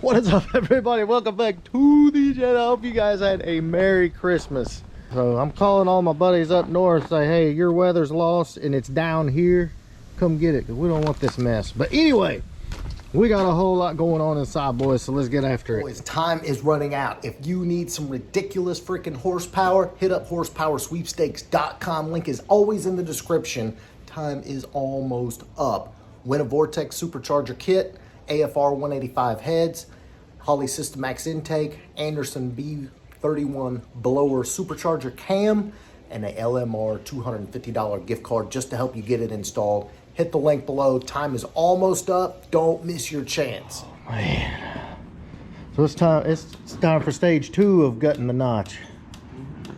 What is up, everybody? Welcome back to the channel. I hope you guys had a Merry Christmas. So I'm calling all my buddies up north, say, hey, your weather's lost and it's down here. Come get it, because we don't want this mess. But anyway, we got a whole lot going on inside, boys, so let's get after it. Boys, time is running out. If you need some ridiculous freaking horsepower, hit up horsepowersweepstakes.com. Link is always in the description. Time is almost up. Win a Vortech Supercharger kit, AFR 185 heads, Holley Systemax intake, Anderson B31 blower supercharger cam, and a LMR $250 gift card just to help you get it installed. Hit the link below. Time is almost up. Don't miss your chance. Oh, man. So it's time for stage 2 of gutting the notch.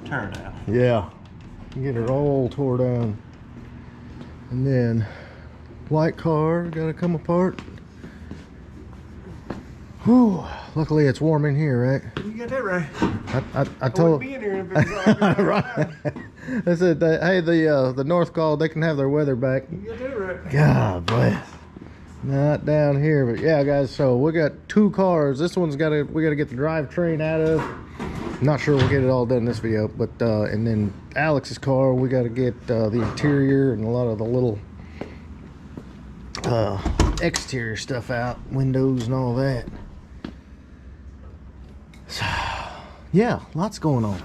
Tear it out. Yeah. Get it all tore down. And then white car gotta come apart. Whew. Luckily it's warm in here, right? You got that right. I told be in here if it was right. I said that, hey, the North called, they can have their weather back. You got that right. God bless. Not down here, but yeah, guys, so we got 2 cars. This one's we gotta get the drivetrain out of. Not sure we'll get it all done in this video, but and then Alex's car, we gotta get the interior and a lot of the little exterior stuff out, windows and all that. So yeah, lots going on.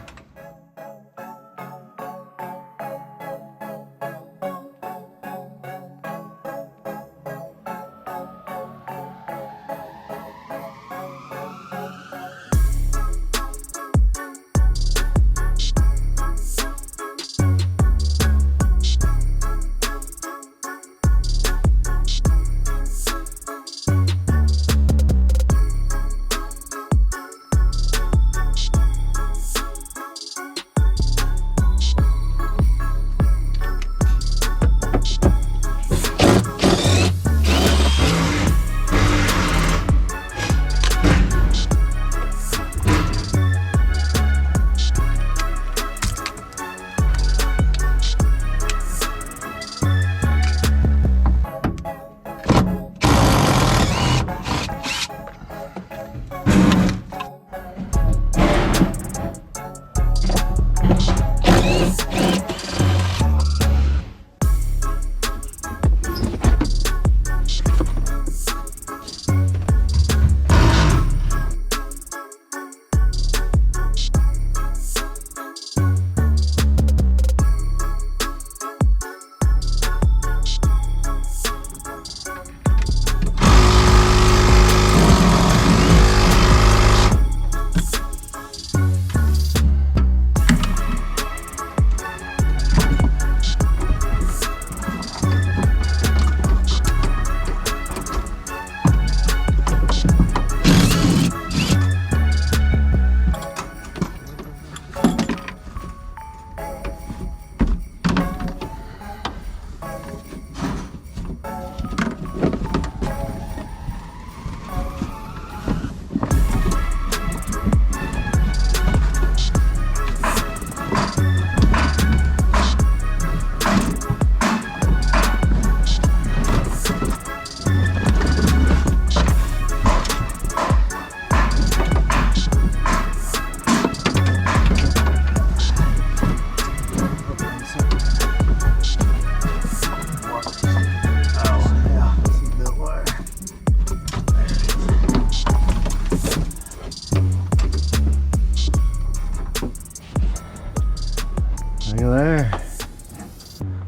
There.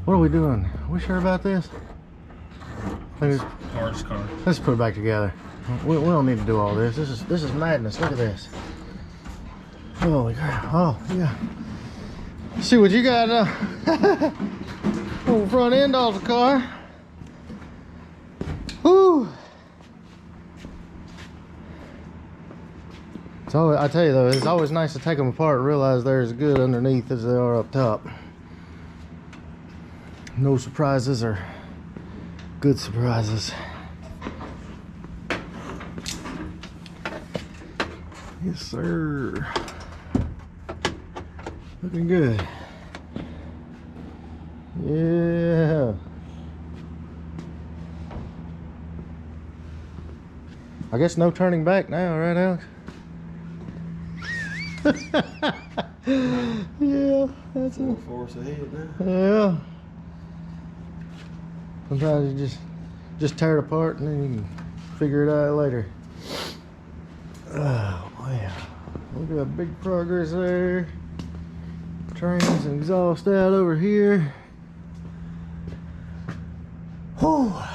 What are we doing? Are we sure about this? Car's car. Let's put it back together. We don't need to do all this. This is madness. Look at this. Holy crap. Oh, yeah. See what you got on the front end of the car. Whew. So I tell you though, it's always nice to take them apart and realize they're as good underneath as they are up top. No surprises are good surprises. Yes, sir. Looking good. Yeah. I guess no turning back now, right, Alex? Yeah, that's Full it. force ahead now. Yeah. Sometimes you just tear it apart and then you can figure it out later. Oh wow. Look at that big progress there. Trains and exhaust out over here. Oh,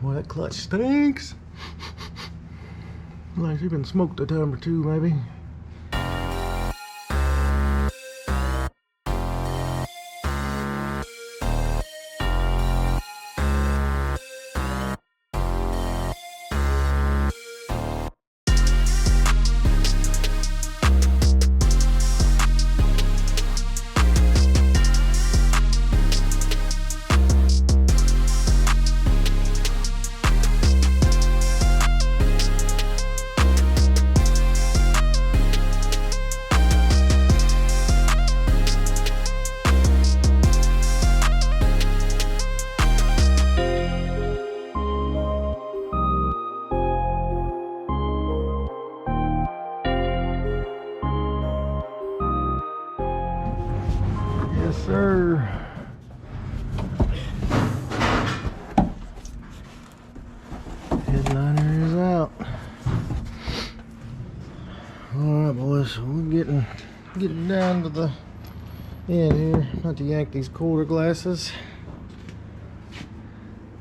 boy, that clutch stinks. Like she's been smoked a time or two, maybe. Yes, sir. Headliner is out. All right, boys. So we're getting down to the end here. Not to yank these quarter glasses.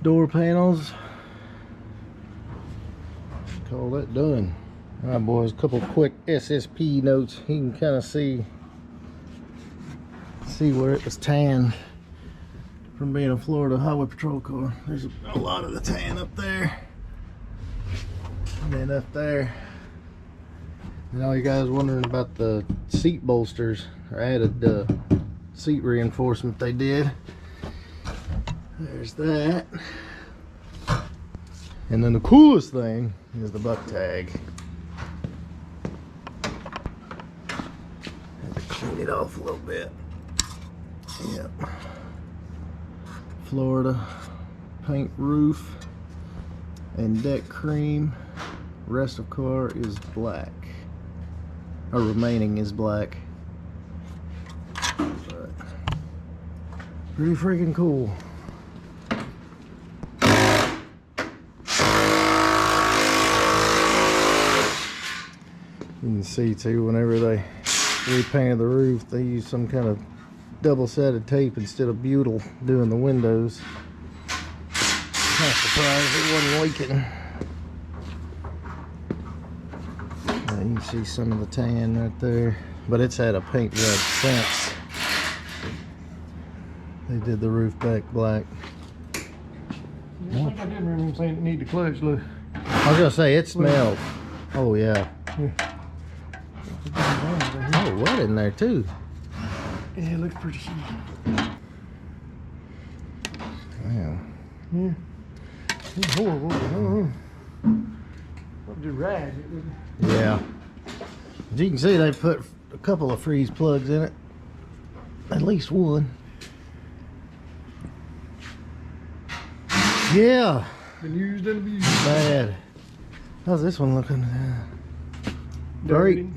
Door panels. Call that done. All right, boys. A couple quick SSP notes. You can kind of see where it was tan from being a Florida Highway Patrol car. There's a lot of the tan up there and then up there. And all you guys wondering about the seat bolsters or added seat reinforcement they did. There's that. And then the coolest thing is the buck tag. Had to clean it off a little bit. Yep. Florida paint roof and deck cream. Rest of car is black. Or remaining is black. But pretty freaking cool. You can see too, whenever they repainted the roof, they used some kind of double-sided tape instead of butyl doing the windows. Kind of surprised it wasn't leaking. You can see some of the tan right there, but it's had a paint job since they did the roof back black. I think I did remember him saying it need the clutch, look. I was gonna say it smelled. Oh yeah. Oh, wet in there too. Yeah, it looks pretty heaty. Damn. Yeah. It's horrible. What did rag it with? Yeah. As you can see, they put a couple of freeze plugs in it. At least one. Yeah. Been used and abused. Bad. How's this one looking? Dirty. Great.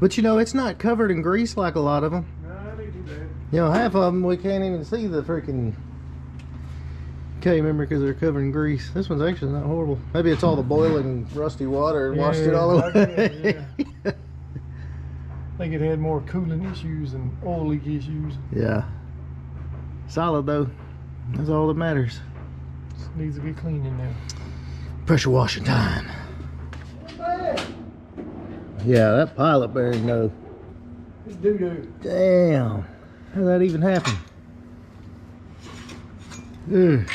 But you know, it's not covered in grease like a lot of them. No, they do that. You know, half of them we can't even see the freaking K-member because they're covered in grease. This one's actually not horrible. Maybe it's all the boiling rusty water and washed it all away. Yeah. I think it had more cooling issues and oil leak issues. Yeah. Solid though. That's all that matters. Just needs to be cleaned in there. Pressure washing time. Yeah, that pilot bearing though. It's doo-doo. Damn. How'd that even happen? Ugh.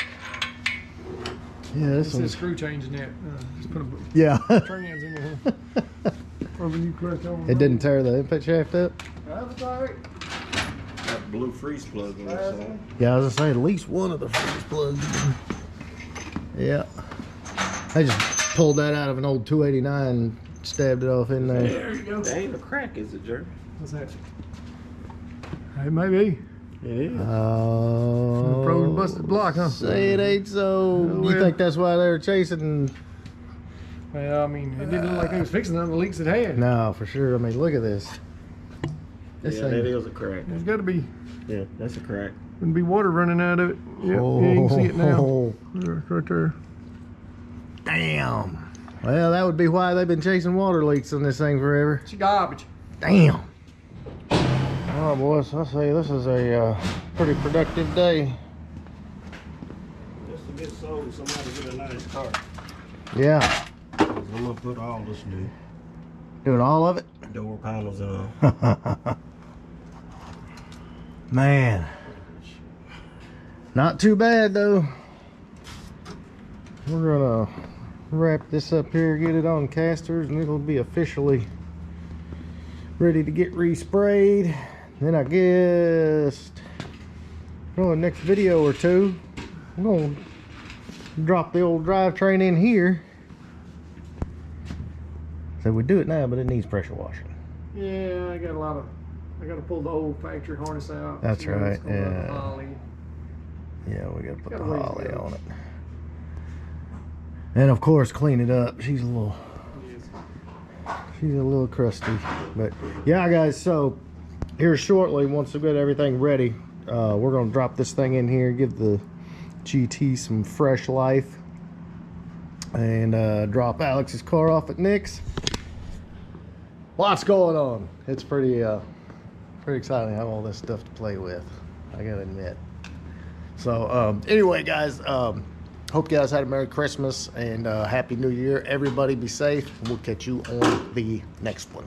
Yeah, this It one's... says screw change in that. Just put a Yeah. trans in there. Or when you crack over. It didn't tear the input shaft up? That's all right. That blue freeze plug on the side. Yeah, I was gonna say at least one of the freeze plugs. Yeah. I just pulled that out of an old 289 and stabbed it off in there. There you go. That ain't a crack, is it, Jerry? What's that? It may be. It is. Oh. Frozen busted block, huh? Say it ain't so. Oh, You well. think that's why they were chasing Well, I mean, it didn't look like they was fixing none of the leaks it had. No, for sure. I mean, look at this. This Yeah, thing. that is a crack. There's got to be, Yeah, that's a crack. wouldn't be water running out of it. Yep, yeah, you can see it now. There, right there. Damn. Well, that would be why they've been chasing water leaks on this thing forever. It's garbage. Damn. All right, boys. I say this is a pretty productive day. Just to get sold, somebody get a nice car. Yeah. I'm gonna put all this new Doing all of it. door panels and all. Man. Not too bad though. We're gonna wrap this up here, get it on casters, and it'll be officially ready to get resprayed. Then I guess the next video or two, I'm gonna drop the old drivetrain in here. So we do it now, but it needs pressure washing. Yeah, I gotta pull the old factory harness out. That's See what's right, going on with yeah. the Holly. Yeah, we gotta put Got the a ways to Holly go. on it. And of course clean it up. She's a little crusty. But yeah guys, so here shortly, once we get everything ready, we're gonna drop this thing in here, give the GT some fresh life, and drop Alex's car off at Nick's. Lots going on. It's pretty exciting to have all this stuff to play with, I gotta admit. So anyway guys, hope you guys had a Merry Christmas and Happy New Year. Everybody be safe, and we'll catch you on the next one.